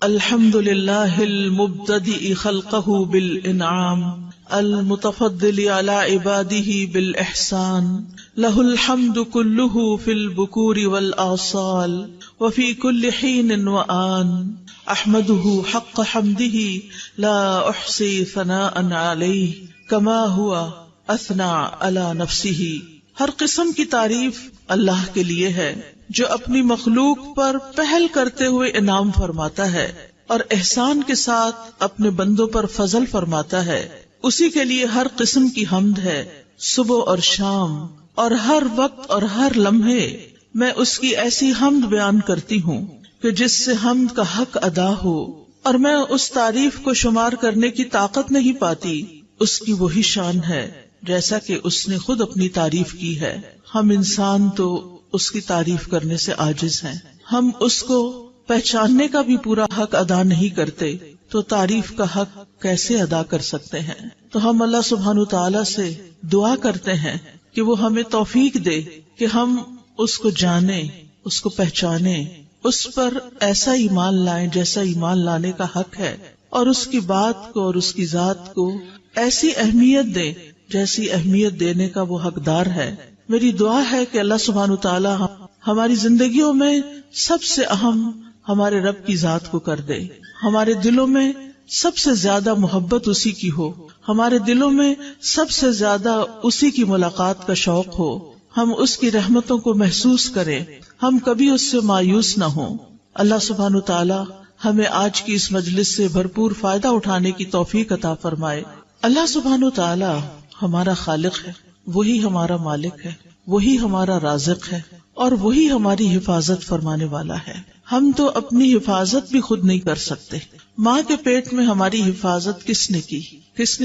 الحمد لله المبتدئ خلقه بالانعام المتفضل على عباده بالإحسان له الحمد كله في البكور والآصال وفي كل حين وآن أحمده حق حمده لا أحصي ثناء عليه كما هو أثنى على نفسه. ہر قسم کی تعریف اللہ کے لیے ہے جو اپنی مخلوق پر پہل کرتے ہوئے انعام فرماتا ہے اور احسان کے ساتھ اپنے بندوں پر فضل فرماتا ہے. اسی کے لیے ہر قسم کی حمد ہے صبح اور شام اور ہر وقت اور ہر لمحے. میں اس کی ایسی حمد بیان کرتی ہوں کہ جس سے حمد کا حق ادا ہو، اور میں اس تعریف کو شمار کرنے کی طاقت نہیں پاتی. اس کی وہی شان ہے جیسا کہ اس نے خود اپنی تعریف کی ہے. ہم انسان تو اس کی تعریف کرنے سے عاجز ہیں. ہم اس کو پہچاننے کا بھی پورا حق ادا نہیں کرتے تو تعریف کا حق کیسے ادا کر سکتے ہیں؟ تو ہم اللہ سبحانہ تعالی سے دعا کرتے ہیں کہ وہ ہمیں توفیق دے کہ ہم اس کو جانیں، اس کو پہچانیں، اس پر ایسا ایمان لائیں جیسا ایمان لانے کا حق ہے، اور اس کی بات کو اور اس کی ذات کو ایسی اہمیت دیں جیسی اہمیت دینے کا وہ حقدار ہے. میری دعا ہے کہ اللہ سبحانہ تعالی ہماری زندگیوں میں سب سے اہم ہمارے رب کی ذات کو کر دے. ہمارے دلوں میں سب سے زیادہ محبت اسی کی ہو، ہمارے دلوں میں سب سے زیادہ اسی کی ملاقات کا شوق ہو. ہم اس کی رحمتوں کو محسوس کریں، ہم کبھی اس سے مایوس نہ ہوں. اللہ سبحانہ تعالی ہمیں آج کی اس مجلس سے بھرپور فائدہ اٹھانے کی توفیق عطا فرمائے. اللہ سبحانہ تعالی ہمارا خالق ہے، وہی ہمارا مالک ہے، وہی ہمارا رازق ہے، اور وہی ہماری حفاظت فرمانے والا ہے. ہم تو اپنی حفاظت بھی خود نہیں کر سکتے. ماں کے پیٹ میں ہماری حفاظت کس نے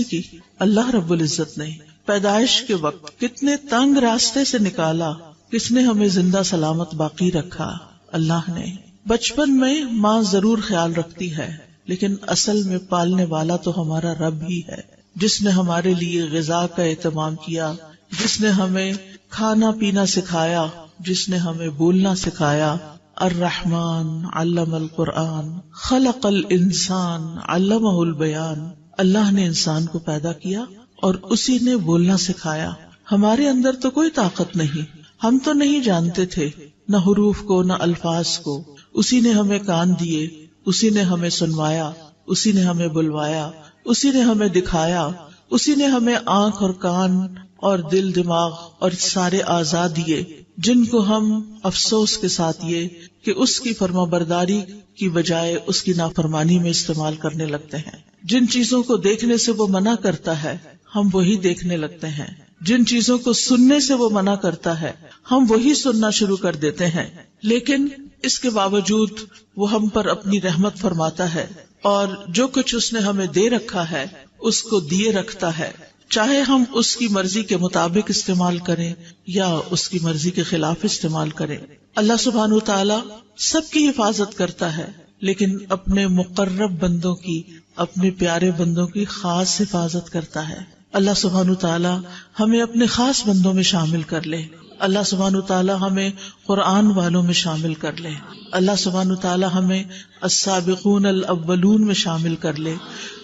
کی؟ اللہ رب العزت نے. پیدائش کے وقت کتنے تنگ راستے سے نکالا، کس نے ہمیں زندہ سلامت باقی رکھا؟ اللہ نے. بچپن میں ماں ضرور خیال رکھتی ہے، لیکن اصل میں پالنے والا تو ہمارا رب ہی ہے، جس نے ہمارے لیے غذا کا اہتمام کیا، جس نے ہمیں کھانا پینا سکھایا، جس نے ہمیں بولنا سکھایا. الرحمن علم القرآن خلق الانسان علمہ البیان. اللہ نے انسان کو پیدا کیا اور اسی نے بولنا سکھایا. ہمارے اندر تو کوئی طاقت نہیں، ہم تو نہیں جانتے تھے نہ حروف کو نہ الفاظ کو. اسی نے ہمیں کان دیے، اسی نے ہمیں سنوایا، اسی نے ہمیں بلوایا، اسی نے ہمیں دکھایا، اسی نے ہمیں آنکھ اور کان اور دل دماغ اور سارے اعضاء دیے، جن کو ہم افسوس کے ساتھ یہ کہ اس کی فرما برداری کی بجائے اس کی نافرمانی میں استعمال کرنے لگتے ہیں. جن چیزوں کو دیکھنے سے وہ منع کرتا ہے ہم وہی دیکھنے لگتے ہیں، جن چیزوں کو سننے سے وہ منع کرتا ہے ہم وہی سننا شروع کر دیتے ہیں. لیکن اس کے باوجود وہ ہم پر اپنی رحمت فرماتا ہے، اور جو کچھ اس نے ہمیں دے رکھا ہے اس کو دیے رکھتا ہے، چاہے ہم اس کی مرضی کے مطابق استعمال کریں یا اس کی مرضی کے خلاف استعمال کریں. اللہ سبحانہ تعالی سب کی حفاظت کرتا ہے، لیکن اپنے مقرب بندوں کی، اپنے پیارے بندوں کی خاص حفاظت کرتا ہے. اللہ سبحانہ تعالی ہمیں اپنے خاص بندوں میں شامل کر لے. اللہ سبحانہ تعالی ہمیں قرآن والوں میں شامل کر لے. اللہ سبحانہ تعالی ہمیں السابقون الاولون میں شامل کر لے،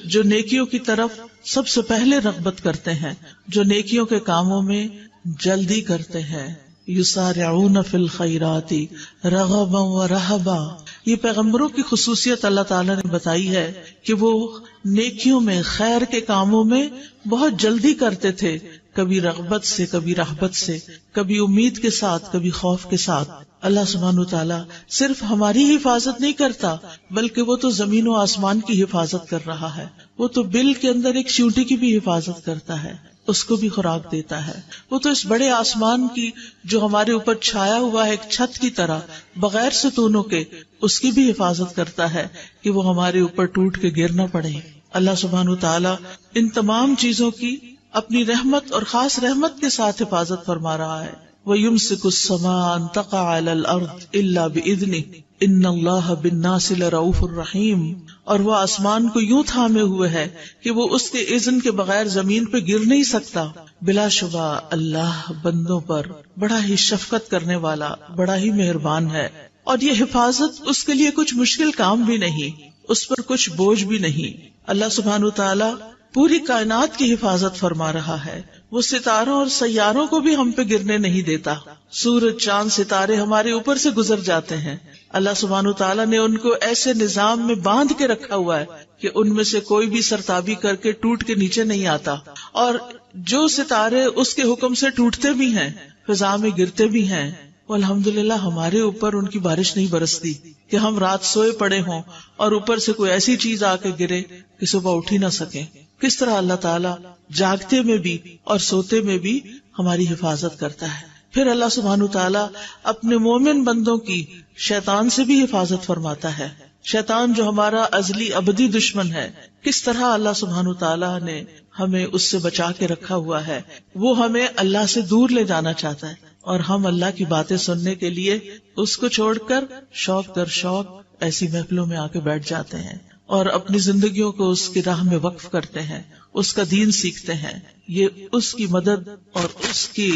جو نیکیوں کی طرف سب سے پہلے رغبت کرتے ہیں، جو نیکیوں کے کاموں میں جلدی کرتے ہیں. یسارعون فی الخیرات رغبا ورہبا. یہ پیغمبروں کی خصوصیت اللہ تعالیٰ نے بتائی ہے کہ وہ نیکیوں میں، خیر کے کاموں میں بہت جلدی کرتے تھے، کبھی رغبت سے، کبھی رہبت سے، کبھی امید کے ساتھ، کبھی خوف کے ساتھ. اللہ سبحانہ تعالیٰ صرف ہماری حفاظت نہیں کرتا بلکہ وہ تو زمین و آسمان کی حفاظت کر رہا ہے. وہ تو بل کے اندر ایک چیونٹی کی بھی حفاظت کرتا ہے، اس کو بھی خوراک دیتا ہے. وہ تو اس بڑے آسمان کی جو ہمارے اوپر چھایا ہوا ہے ایک چھت کی طرح بغیر ستونوں کے، اس کی بھی حفاظت کرتا ہے کہ وہ ہمارے اوپر ٹوٹ کے گر نہ پڑے. اللہ سبحانہ تعالیٰ ان تمام چیزوں کی اپنی رحمت اور خاص رحمت کے ساتھ حفاظت فرما رہا ہے. وَيُمْسِكُ السَّمَاءَ أَن تَقَعَ عَلَى الْأَرْضِ إِلَّا بِإِذْنِهِ إِنَّ اللَّهَ بِالنَّاسِ لَرَءُوفٌ رَحِيمٌ. اور وہ آسمان کو یوں تھامے ہوئے ہے کہ وہ اس کے اذن کے بغیر زمین پہ گر نہیں سکتا. بلا شبہ اللہ بندوں پر بڑا ہی شفقت کرنے والا، بڑا ہی مہربان ہے. اور یہ حفاظت اس کے لیے کچھ مشکل کام بھی نہیں. اس پر کچھ بوجھ بھی نہیں. اللہ سبحانہ تعالی پوری کائنات کی حفاظت فرما رہا ہے. وہ ستاروں اور سیاروں کو بھی ہم پہ گرنے نہیں دیتا. سورج، چاند، ستارے ہمارے اوپر سے گزر جاتے ہیں. اللہ سبحانہ تعالیٰ نے ان کو ایسے نظام میں باندھ کے رکھا ہوا ہے کہ ان میں سے کوئی بھی سرتابی کر کے ٹوٹ کے نیچے نہیں آتا. اور جو ستارے اس کے حکم سے ٹوٹتے بھی ہیں، فضا میں گرتے بھی ہیں، الحمدللہ ہمارے اوپر ان کی بارش نہیں برستی کہ ہم رات سوئے پڑے ہوں اور اوپر سے کوئی ایسی چیز آ کے گرے کہ صبح اٹھ ہی نہ سکیں. کس طرح اللہ تعالیٰ جاگتے میں بھی اور سوتے میں بھی ہماری حفاظت کرتا ہے. پھر اللہ سبحانہ تعالیٰ اپنے مومن بندوں کی شیطان سے بھی حفاظت فرماتا ہے. شیطان جو ہمارا ازلی ابدی دشمن ہے، کس طرح اللہ سبحانہ تعالیٰ نے ہمیں اس سے بچا کے رکھا ہوا ہے. وہ ہمیں اللہ سے دور لے جانا چاہتا ہے اور ہم اللہ کی باتیں سننے کے لیے اس کو چھوڑ کر شوق در شوق ایسی محفلوں میں آ کے بیٹھ جاتے ہیں اور اپنی زندگیوں کو اس کی راہ میں وقف کرتے ہیں، اس کا دین سیکھتے ہیں. یہ اس کی مدد اور اس کی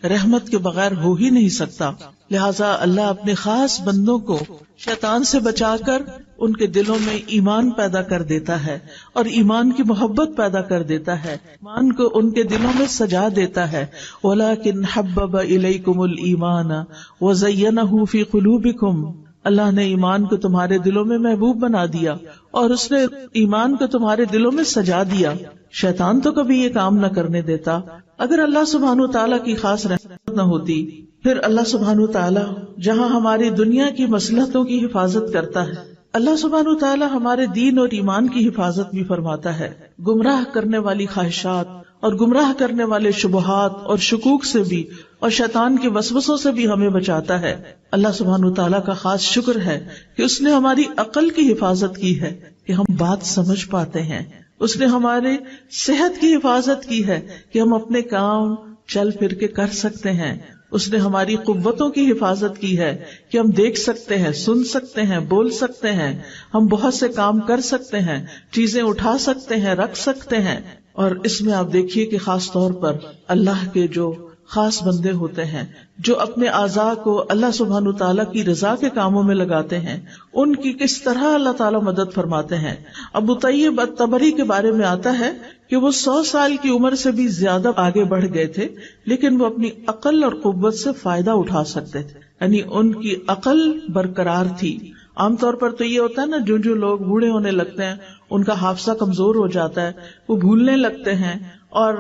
رحمت کے بغیر ہو ہی نہیں سکتا. لہٰذا اللہ اپنے خاص بندوں کو شیطان سے بچا کر ان کے دلوں میں ایمان پیدا کر دیتا ہے اور ایمان کی محبت پیدا کر دیتا ہے، ایمان کو ان کے دلوں میں سجا دیتا ہے. وَلَٰكِنْ حَبَّبَ إِلَيْكُمُ الْإِيمَانَ وَزَيَّنَهُ فِي قُلُوبِكُمْ. اللہ نے ایمان کو تمہارے دلوں میں محبوب بنا دیا اور اس نے ایمان کو تمہارے دلوں میں سجا دیا. شیطان تو کبھی یہ کام نہ کرنے دیتا. اگر اللہ سبحانہ تعالیٰ کی خاص رحمت نہ ہوتی، پھر اللہ سبحانہ تعالیٰ جہاں ہماری دنیا کی مصلحتوں کی حفاظت کرتا ہے، اللہ سبحانہ تعالیٰ ہمارے دین اور ایمان کی حفاظت بھی فرماتا ہے. گمراہ کرنے والی خواہشات اور گمراہ کرنے والے شبہات اور شکوک سے بھی اور شیطان کے وسوسوں سے بھی ہمیں بچاتا ہے. اللہ سبحانہ تعالیٰ کا خاص شکر ہے کہ اس نے ہماری عقل کی حفاظت کی ہے کہ ہم بات سمجھ پاتے ہیں. اس نے ہمارے صحت کی حفاظت کی ہے کہ ہم اپنے کام چل پھر کے کر سکتے ہیں. اس نے ہماری قوتوں کی حفاظت کی ہے کہ ہم دیکھ سکتے ہیں، سن سکتے ہیں، بول سکتے ہیں، ہم بہت سے کام کر سکتے ہیں، چیزیں اٹھا سکتے ہیں، رکھ سکتے ہیں. اور اس میں آپ دیکھیے کہ خاص طور پر اللہ کے جو خاص بندے ہوتے ہیں جو اپنے اعضاء کو اللہ سبحانہ تعالیٰ کی رضا کے کاموں میں لگاتے ہیں، ان کی کس طرح اللہ تعالیٰ مدد فرماتے ہیں. ابو طیب الطبری کے بارے میں آتا ہے کہ وہ 100 سال کی عمر سے بھی زیادہ آگے بڑھ گئے تھے، لیکن وہ اپنی عقل اور قوت سے فائدہ اٹھا سکتے تھے، یعنی ان کی عقل برقرار تھی. عام طور پر تو یہ ہوتا ہے نا، جو لوگ بوڑھے ہونے لگتے ہیں ان کا حافظہ کمزور ہو جاتا ہے، وہ بھولنے لگتے ہیں اور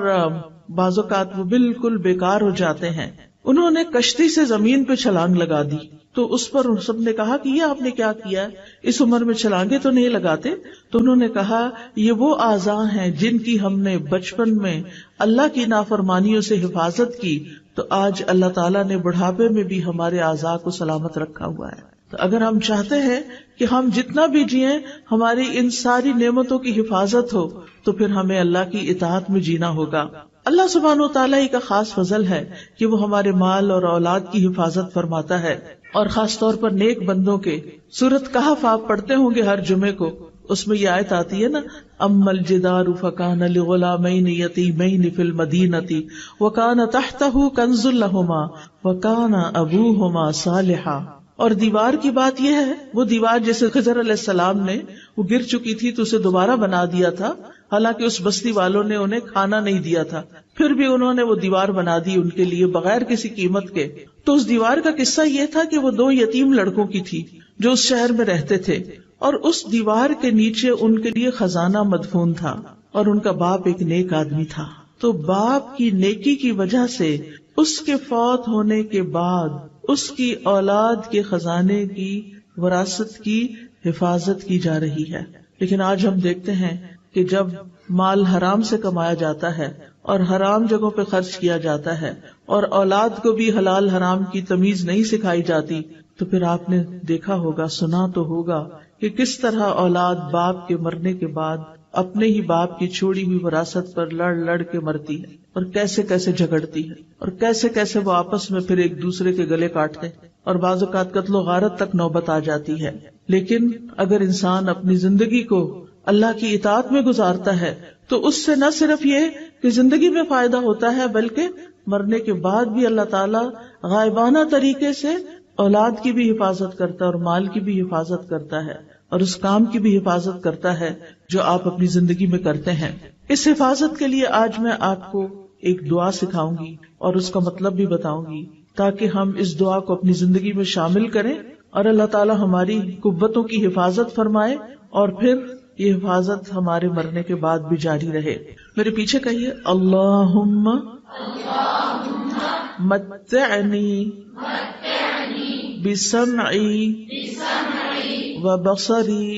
بعض اوقات وہ بالکل بیکار ہو جاتے ہیں. انہوں نے کشتی سے زمین پہ چھلانگ لگا دی تو اس پر سب نے کہا کہ یہ آپ نے کیا کیا ہے، اس عمر میں چھلانگیں تو نہیں لگاتے. تو انہوں نے کہا یہ وہ اعضاء ہیں جن کی ہم نے بچپن میں اللہ کی نافرمانیوں سے حفاظت کی، تو آج اللہ تعالیٰ نے بڑھاپے میں بھی ہمارے اعضاء کو سلامت رکھا ہوا ہے. تو اگر ہم چاہتے ہیں کہ ہم جتنا بھی جئیں ہماری ان ساری نعمتوں کی حفاظت ہو، تو پھر ہمیں اللہ کی اطاعت میں جینا ہوگا. اللہ سبحانہ و تعالیٰ ہی کا خاص فضل ہے کہ وہ ہمارے مال اور اولاد کی حفاظت فرماتا ہے، اور خاص طور پر نیک بندوں کے. سورۃ کہف آپ پڑھتے ہوں گے ہر جمعے کو، اس میں یہ آیت آتی ہے نا، اما الجدار فکان لغلامین یتیمین فی المدینۃ وکان تحتہ کنز لہما وکان ابوہما صالحا. اور دیوار کی بات یہ ہے، وہ دیوار جیسے خضر علیہ السلام نے وہ گر چکی تھی تو اسے دوبارہ بنا دیا تھا، حالانکہ اس بستی والوں نے انہیں کھانا نہیں دیا تھا، پھر بھی انہوں نے وہ دیوار بنا دی ان کے لیے بغیر کسی قیمت کے. تو اس دیوار کا قصہ یہ تھا کہ وہ 2 یتیم لڑکوں کی تھی جو اس شہر میں رہتے تھے، اور اس دیوار کے نیچے ان کے لیے خزانہ مدفون تھا، اور ان کا باپ ایک نیک آدمی تھا. تو باپ کی نیکی کی وجہ سے اس کے فوت ہونے کے بعد اس کی اولاد کے خزانے کی وراثت کی حفاظت کی جا رہی ہے. لیکن آج ہم دیکھتے ہیں کہ جب مال حرام سے کمایا جاتا ہے اور حرام جگہوں پہ خرچ کیا جاتا ہے اور اولاد کو بھی حلال حرام کی تمیز نہیں سکھائی جاتی، تو پھر آپ نے دیکھا ہوگا، سنا تو ہوگا کہ کس طرح اولاد باپ کے مرنے کے بعد اپنے ہی باپ کی چھوڑی ہوئی وراثت پر لڑ لڑ کے مرتی ہے، اور کیسے کیسے جھگڑتی ہے، اور کیسے کیسے وہ آپس میں پھر ایک دوسرے کے گلے کاٹتے، اور بعض اوقات قتل و غارت تک نوبت آ جاتی ہے. لیکن اگر انسان اپنی زندگی کو اللہ کی اطاعت میں گزارتا ہے تو اس سے نہ صرف یہ کہ زندگی میں فائدہ ہوتا ہے، بلکہ مرنے کے بعد بھی اللہ تعالیٰ غائبانہ طریقے سے اولاد کی بھی حفاظت کرتا ہے اور مال کی بھی حفاظت کرتا ہے. اور اس کام کی بھی حفاظت کرتا ہے جو آپ اپنی زندگی میں کرتے ہیں. اس حفاظت کے لیے آج میں آپ کو ایک دعا سکھاؤں گی اور اس کا مطلب بھی بتاؤں گی تاکہ ہم اس دعا کو اپنی زندگی میں شامل کریں اور اللہ تعالی ہماری قوتوں کی حفاظت فرمائے اور پھر یہ حفاظت ہمارے مرنے کے بعد بھی جاری رہے. میرے پیچھے کہیے اللہم متعنی بسمعی وبصری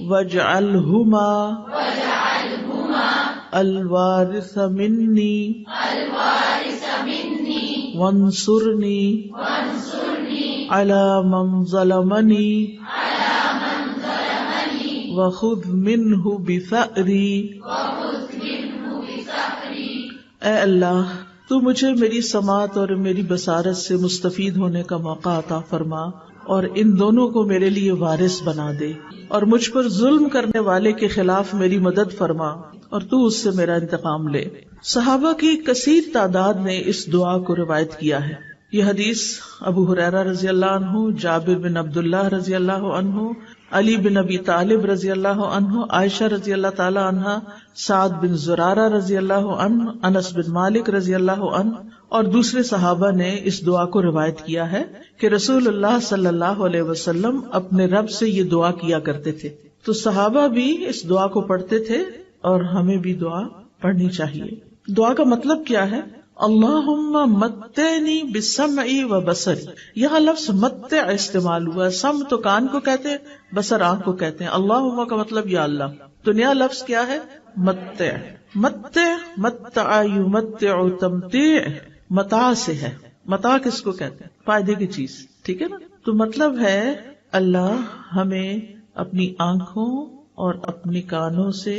واجعلہما الوارث منی وانصرنی علی من ظلمنی وخذ منہ بثأری. اے اللہ تو مجھے میری سماعت اور میری بصارت سے مستفید ہونے کا موقع عطا فرما اور ان دونوں کو میرے لیے وارث بنا دے اور مجھ پر ظلم کرنے والے کے خلاف میری مدد فرما اور تو اس سے میرا انتقام لے. صحابہ کی کثیر تعداد نے اس دعا کو روایت کیا ہے. یہ حدیث ابو ہریرہ رضی اللہ عنہ، جابر بن عبداللہ رضی اللہ عنہ، علی بن ابی طالب رضی اللہ عنہ، عائشہ رضی اللہ تعالی عنہ، سعد بن زرارہ رضی اللہ عنہ، انس بن مالک رضی اللہ عنہ اور دوسرے صحابہ نے اس دعا کو روایت کیا ہے کہ رسول اللہ صلی اللہ علیہ وسلم اپنے رب سے یہ دعا کیا کرتے تھے. تو صحابہ بھی اس دعا کو پڑھتے تھے اور ہمیں بھی دعا پڑھنی چاہیے. دعا کا مطلب کیا ہے؟ اللہم متعنی بسمعی و بصری. یہاں لفظ متع استعمال ہوا ہے. سم تو کان کو کہتے ہیں، بصر آنکھ کو کہتے ہیں. اللہم کا مطلب یا اللہ. تو نیا لفظ کیا ہے؟ متع. متع متع یمتع تمتیع متاع سے ہے. متاع کس کو کہتے ہیں؟ فائدے کی چیز. ٹھیک ہے نا. تو مطلب ہے اللہ ہمیں اپنی آنکھوں اور اپنی کانوں سے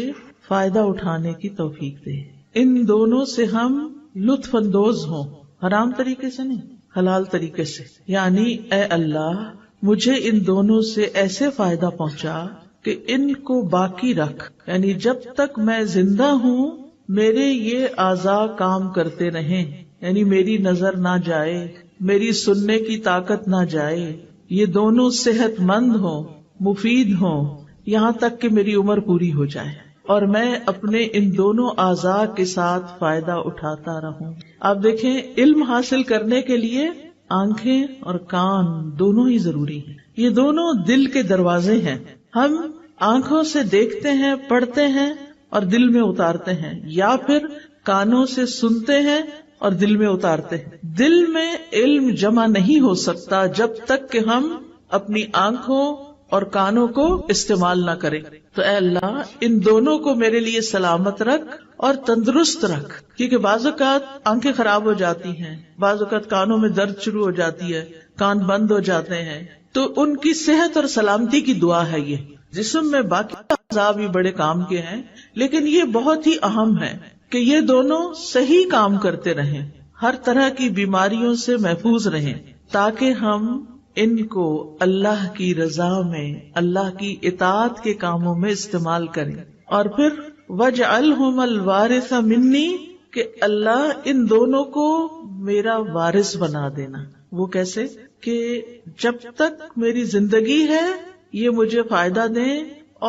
فائدہ اٹھانے کی توفیق دے. ان دونوں سے ہم لطف اندوز ہوں، حرام طریقے سے نہیں، حلال طریقے سے. یعنی اے اللہ مجھے ان دونوں سے ایسے فائدہ پہنچا کہ ان کو باقی رکھ، یعنی جب تک میں زندہ ہوں میرے یہ اعضاء کام کرتے رہیں، یعنی میری نظر نہ جائے، میری سننے کی طاقت نہ جائے، یہ دونوں صحت مند ہوں، مفید ہوں، یہاں تک کہ میری عمر پوری ہو جائے اور میں اپنے ان دونوں اعضاء کے ساتھ فائدہ اٹھاتا رہوں. آپ دیکھیں علم حاصل کرنے کے لیے آنکھیں اور کان دونوں ہی ضروری ہیں. یہ دونوں دل کے دروازے ہیں. ہم آنکھوں سے دیکھتے ہیں، پڑھتے ہیں اور دل میں اتارتے ہیں، یا پھر کانوں سے سنتے ہیں اور دل میں اتارتے ہیں. دل میں علم جمع نہیں ہو سکتا جب تک کہ ہم اپنی آنکھوں اور کانوں کو استعمال نہ کریں. تو اے اللہ ان دونوں کو میرے لیے سلامت رکھ اور تندرست رکھ، کیونکہ بعض اوقات آنکھیں خراب ہو جاتی ہیں، بعض اوقات کانوں میں درد شروع ہو جاتی ہے، کان بند ہو جاتے ہیں. تو ان کی صحت اور سلامتی کی دعا ہے یہ. جسم میں باقی اعضاء بھی بڑے کام کے ہیں، لیکن یہ بہت ہی اہم ہے کہ یہ دونوں صحیح کام کرتے رہیں، ہر طرح کی بیماریوں سے محفوظ رہیں، تاکہ ہم ان کو اللہ کی رضا میں، اللہ کی اطاعت کے کاموں میں استعمال کریں. اور پھر وَاجْعَلْهُمَا الْوَارِثَ مِنِّي، کہ اللہ ان دونوں کو میرا وارث بنا دینا. وہ کیسے؟ کہ جب تک میری زندگی ہے یہ مجھے فائدہ دیں،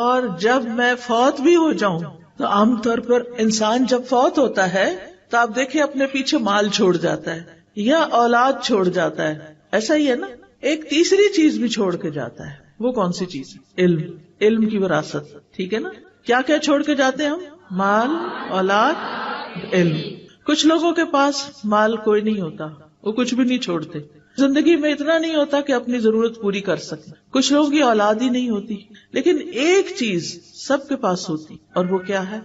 اور جب میں فوت بھی ہو جاؤں. تو عام طور پر انسان جب فوت ہوتا ہے تو آپ دیکھیں اپنے پیچھے مال چھوڑ جاتا ہے یا اولاد چھوڑ جاتا ہے، ایسا ہی ہے نا. ایک تیسری چیز بھی چھوڑ کے جاتا ہے. وہ کون سی چیز؟ علم. علم کی وراثت. ٹھیک ہے نا. کیا کیا چھوڑ کے جاتے ہیں ہم؟ مال، اولاد، علم. کچھ لوگوں کے پاس مال کوئی نہیں ہوتا، وہ کچھ بھی نہیں چھوڑتے. زندگی میں اتنا نہیں ہوتا کہ اپنی ضرورت پوری کر سکے. کچھ لوگوں کی اولاد ہی نہیں ہوتی، لیکن ایک چیز سب کے پاس ہوتی، اور وہ کیا ہے؟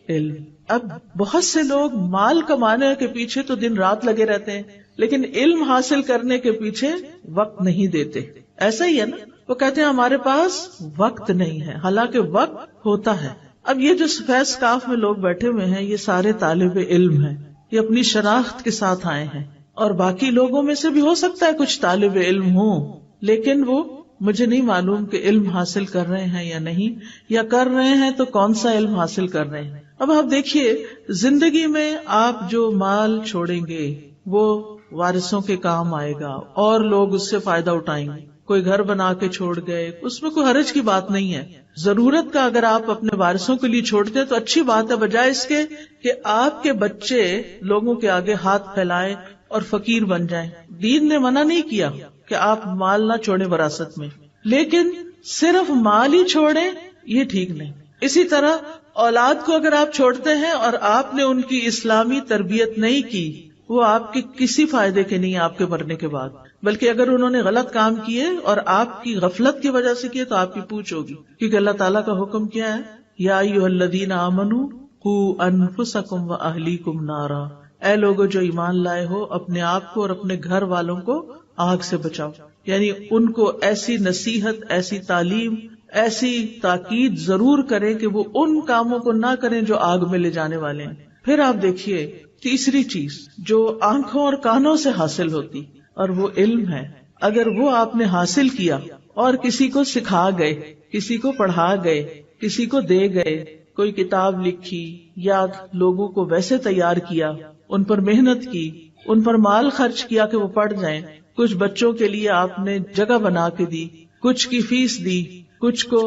علم. اب بہت سے لوگ مال کمانے کے پیچھے تو دن رات لگے رہتے ہیں، لیکن علم حاصل کرنے کے پیچھے وقت نہیں دیتے. ایسا ہی ہے نا. وہ کہتے ہیں ہمارے پاس وقت نہیں ہے، حالانکہ وقت ہوتا ہے. اب یہ جو سفید کاف میں لوگ بیٹھے ہوئے ہیں یہ سارے طالب علم ہیں، یہ اپنی شناخت کے ساتھ آئے ہیں، اور باقی لوگوں میں سے بھی ہو سکتا ہے کچھ طالب علم ہوں، لیکن وہ مجھے نہیں معلوم کہ علم حاصل کر رہے ہیں یا نہیں، یا کر رہے ہیں تو کون سا علم حاصل کر رہے ہیں. اب آپ دیکھیے زندگی میں آپ جو مال چھوڑیں گے وہ وارثوں کے کام آئے گا اور لوگ اس سے فائدہ اٹھائیں گے. کوئی گھر بنا کے چھوڑ گئے، اس میں کوئی حرج کی بات نہیں ہے. ضرورت کا اگر آپ اپنے وارثوں کے لیے چھوڑتے ہیں تو اچھی بات ہے، بجائے اس کے کہ آپ کے بچے لوگوں کے آگے ہاتھ پھیلائیں اور فقیر بن جائیں. دین نے منع نہیں کیا کہ آپ مال نہ چھوڑیں وراثت میں، لیکن صرف مال ہی چھوڑیں یہ ٹھیک نہیں. اسی طرح اولاد کو اگر آپ چھوڑتے ہیں اور آپ نے ان کی اسلامی تربیت نہیں کی، وہ آپ کے کسی فائدے کے نہیں آپ کے مرنے کے بعد، بلکہ اگر انہوں نے غلط کام کیے اور آپ کی غفلت کی وجہ سے کیے تو آپ کی پوچھ ہوگی. کیونکہ اللہ تعالیٰ کا حکم کیا ہے، یا ایھا الذین آمنوا قوا انفسکم واہلیکم نارا، اے لوگو جو ایمان لائے ہو اپنے آپ کو اور اپنے گھر والوں کو آگ سے بچاؤ. یعنی ان کو ایسی نصیحت، ایسی تعلیم، ایسی تاکید ضرور کریں کہ وہ ان کاموں کو نہ کریں جو آگ میں لے جانے والے ہیں. پھر آپ دیکھیے تیسری چیز جو آنکھوں اور کانوں سے حاصل ہوتی، اور وہ علم ہے. اگر وہ آپ نے حاصل کیا اور کسی کو سکھا گئے، کسی کو پڑھا گئے، کسی کو دے گئے، کوئی کتاب لکھی یا لوگوں کو ویسے تیار کیا، ان پر محنت کی، ان پر مال خرچ کیا کہ وہ پڑھ جائیں، کچھ بچوں کے لیے آپ نے جگہ بنا کے دی، کچھ کی فیس دی، کچھ کو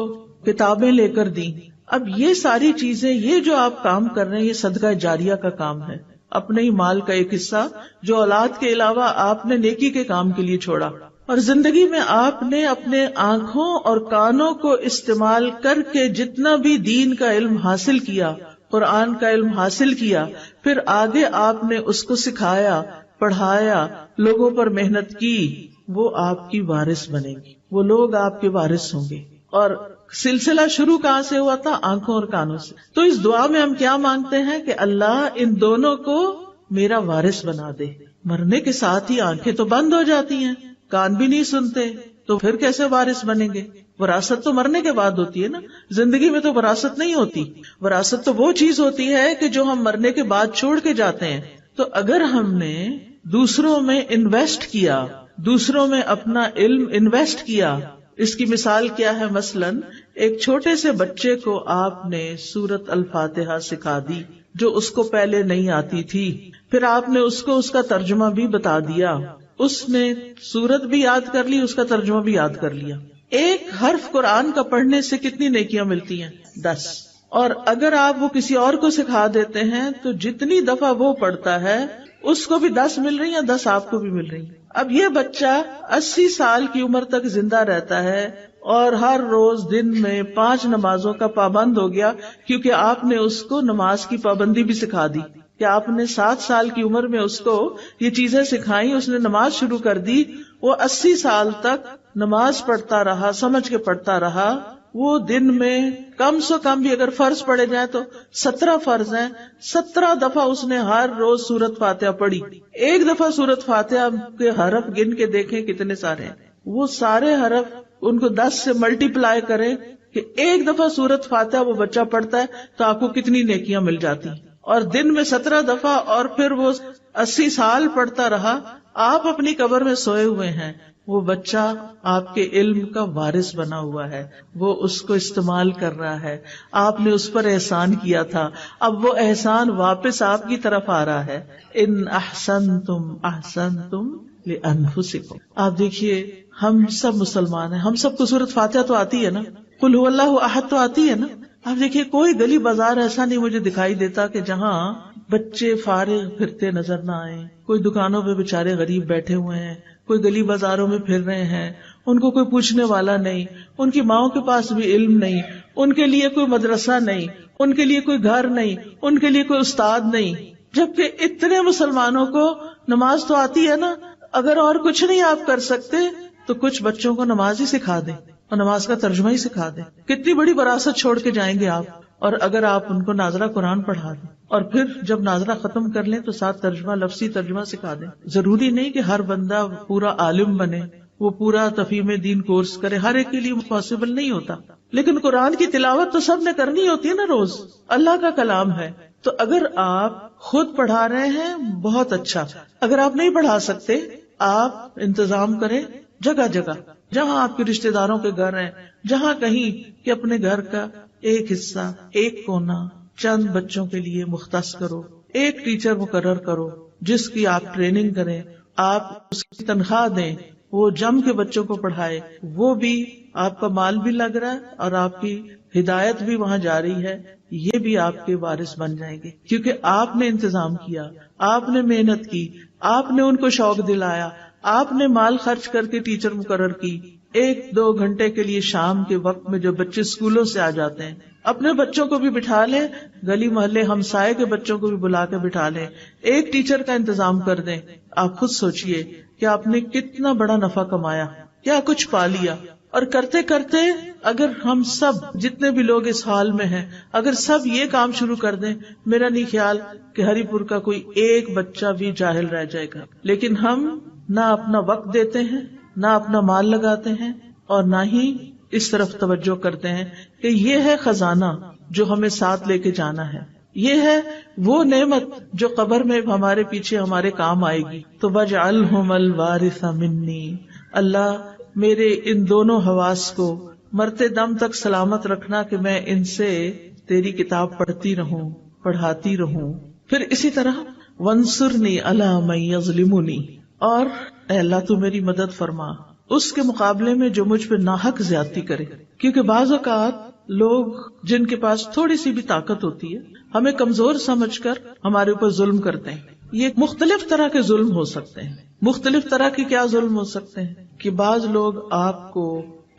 کتابیں لے کر دی. اب یہ ساری چیزیں، یہ جو آپ کام کر رہے ہیں، یہ صدقہ جاریہ کا کام ہے. اپنے ہی مال کا ایک حصہ جو اولاد کے علاوہ آپ نے نیکی کے کام کے لیے چھوڑا، اور زندگی میں آپ نے اپنے آنکھوں اور کانوں کو استعمال کر کے جتنا بھی دین کا علم حاصل کیا، قرآن کا علم حاصل کیا، پھر آگے آپ نے اس کو سکھایا، پڑھایا، لوگوں پر محنت کی، وہ آپ کی وارث بنے گی، وہ لوگ آپ کے وارث ہوں گے. اور سلسلہ شروع کہاں سے ہوا تھا؟ آنکھوں اور کانوں سے. تو اس دعا میں ہم کیا مانگتے ہیں کہ اللہ ان دونوں کو میرا وارث بنا دے. مرنے کے ساتھ ہی آنکھیں تو بند ہو جاتی ہیں، کان بھی نہیں سنتے، تو پھر کیسے وارث بنیں گے؟ وراثت تو مرنے کے بعد ہوتی ہے نا، زندگی میں تو وراثت نہیں ہوتی. وراثت تو وہ چیز ہوتی ہے کہ جو ہم مرنے کے بعد چھوڑ کے جاتے ہیں. تو اگر ہم نے دوسروں میں انویسٹ کیا، دوسروں میں اپنا علم انویسٹ کیا، اس کی مثال کیا ہے؟ مثلاً ایک چھوٹے سے بچے کو آپ نے سورت الفاتحہ سکھا دی جو اس کو پہلے نہیں آتی تھی، پھر آپ نے اس کو اس کا ترجمہ بھی بتا دیا، اس نے سورت بھی یاد کر لی، اس کا ترجمہ بھی یاد کر لیا. ایک حرف قرآن کا پڑھنے سے کتنی نیکیاں ملتی ہیں؟ 10. اور اگر آپ وہ کسی اور کو سکھا دیتے ہیں تو جتنی دفعہ وہ پڑھتا ہے اس کو بھی 10 مل رہی ہیں، 10 آپ کو بھی مل رہی ہیں. اب یہ بچہ 80 سال کی عمر تک زندہ رہتا ہے اور ہر روز دن میں 5 نمازوں کا پابند ہو گیا، کیونکہ آپ نے اس کو نماز کی پابندی بھی سکھا دی. کہ آپ نے 7 سال کی عمر میں اس کو یہ چیزیں سکھائیں، اس نے نماز شروع کر دی، وہ 80 سال تک نماز پڑھتا رہا، سمجھ کے پڑھتا رہا. وہ دن میں کم سے کم بھی اگر فرض پڑھے جائیں تو 17 فرض ہیں، 17 دفعہ اس نے ہر روز سورت فاتحہ پڑھی. ایک دفعہ سورت فاتحہ کے حرف گن کے دیکھیں کتنے سارے ہیں. وہ سارے حرف ان کو 10 سے ملٹی پلائی کریں کہ ایک دفعہ سورت فاتحہ وہ بچہ پڑھتا ہے تو آپ کو کتنی نیکیاں مل جاتی ہیں. اور دن میں 17 دفعہ، اور پھر وہ 80 سال پڑھتا رہا. آپ اپنی قبر میں سوئے ہوئے ہیں، وہ بچہ آپ کے علم کا وارث بنا ہوا ہے، وہ اس کو استعمال کر رہا ہے. آپ نے اس پر احسان کیا تھا، اب وہ احسان واپس آپ کی طرف آ رہا ہے. ان احسنتم احسنتم لانفسکم. آپ دیکھیے ہم سب مسلمان ہیں، ہم سب کو سورۃ فاتحہ تو آتی ہے نا، قل هو اللہ احد تو آتی ہے نا. آپ دیکھیے کوئی گلی بازار ایسا نہیں مجھے دکھائی دیتا کہ جہاں بچے فارغ پھرتے نظر نہ آئیں. کوئی دکانوں پہ بےچارے غریب بیٹھے ہوئے ہیں، کوئی گلی بازاروں میں پھر رہے ہیں، ان کو کوئی پوچھنے والا نہیں، ان کی ماؤں کے پاس بھی علم نہیں، ان کے لیے کوئی مدرسہ نہیں، ان کے لیے کوئی گھر نہیں، ان کے لیے کوئی استاد نہیں. جبکہ اتنے مسلمانوں کو نماز تو آتی ہے نا. اگر اور کچھ نہیں آپ کر سکتے تو کچھ بچوں کو نماز ہی سکھا دیں اور نماز کا ترجمہ ہی سکھا دیں. کتنی بڑی وراثت چھوڑ کے جائیں گے آپ. اور اگر آپ ان کو ناظرہ قرآن پڑھا دیں اور پھر جب ناظرہ ختم کر لیں تو ساتھ ترجمہ، لفظی ترجمہ سکھا دیں. ضروری نہیں کہ ہر بندہ پورا عالم بنے، وہ پورا تفہیم دین کورس کرے، ہر ایک کے لیے پاسبل نہیں ہوتا. لیکن قرآن کی تلاوت تو سب نے کرنی ہوتی ہے نا روز، اللہ کا کلام ہے. تو اگر آپ خود پڑھا رہے ہیں بہت اچھا، اگر آپ نہیں پڑھا سکتے آپ انتظام کریں جگہ جگہ، جہاں آپ کے رشتہ داروں کے گھر ہیں، جہاں کہیں کہ اپنے گھر کا ایک حصہ، ایک کونا چند بچوں کے لیے مختص کرو. ایک ٹیچر مقرر کرو جس کی آپ ٹریننگ کریں، آپ اس کی تنخواہ دیں وہ جم کے بچوں کو پڑھائے، وہ بھی آپ کا مال بھی لگ رہا ہے اور آپ کی ہدایت بھی وہاں جاری ہے، یہ بھی آپ کے وارث بن جائیں گے، کیونکہ آپ نے انتظام کیا، آپ نے محنت کی، آپ نے ان کو شوق دلایا، آپ نے مال خرچ کر کے ٹیچر مقرر کی۔ 1-2 گھنٹے کے لیے شام کے وقت میں جو بچے اسکولوں سے آ جاتے ہیں، اپنے بچوں کو بھی بٹھا لیں، گلی محلے ہمسائے کے بچوں کو بھی بلا کے بٹھا لیں، ایک ٹیچر کا انتظام کر دیں۔ آپ خود سوچئے کہ آپ نے کتنا بڑا نفع کمایا، کیا کچھ پا لیا۔ اور کرتے کرتے اگر ہم سب جتنے بھی لوگ اس حال میں ہیں، اگر سب یہ کام شروع کر دیں، میرا نہیں خیال کہ ہری پور کا کوئی ایک بچہ بھی جاہل رہ جائے گا۔ لیکن ہم نہ اپنا وقت دیتے ہیں، نہ اپنا مال لگاتے ہیں، اور نہ ہی اس طرف توجہ کرتے ہیں کہ یہ ہے خزانہ جو ہمیں ساتھ لے کے جانا ہے، یہ ہے وہ نعمت جو قبر میں ہمارے پیچھے ہمارے کام آئے گی۔ تو وَاجْعَلْهُمَ الْوَارِثَ مِنِّي، اللہ میرے ان دونوں حواس کو مرتے دم تک سلامت رکھنا کہ میں ان سے تیری کتاب پڑھتی رہوں، پڑھاتی رہوں۔ پھر اسی طرح وَانصُرْنِي عَلَىٰ مَن يَظْلِمُنِي، اور اے اللہ تو میری مدد فرما اس کے مقابلے میں جو مجھ پہ ناحق زیادتی کرے، کیونکہ بعض اوقات لوگ جن کے پاس تھوڑی سی بھی طاقت ہوتی ہے ہمیں کمزور سمجھ کر ہمارے اوپر ظلم کرتے ہیں۔ یہ مختلف طرح کے ظلم ہو سکتے ہیں۔ مختلف طرح کے کیا ظلم ہو سکتے ہیں کہ بعض لوگ آپ کو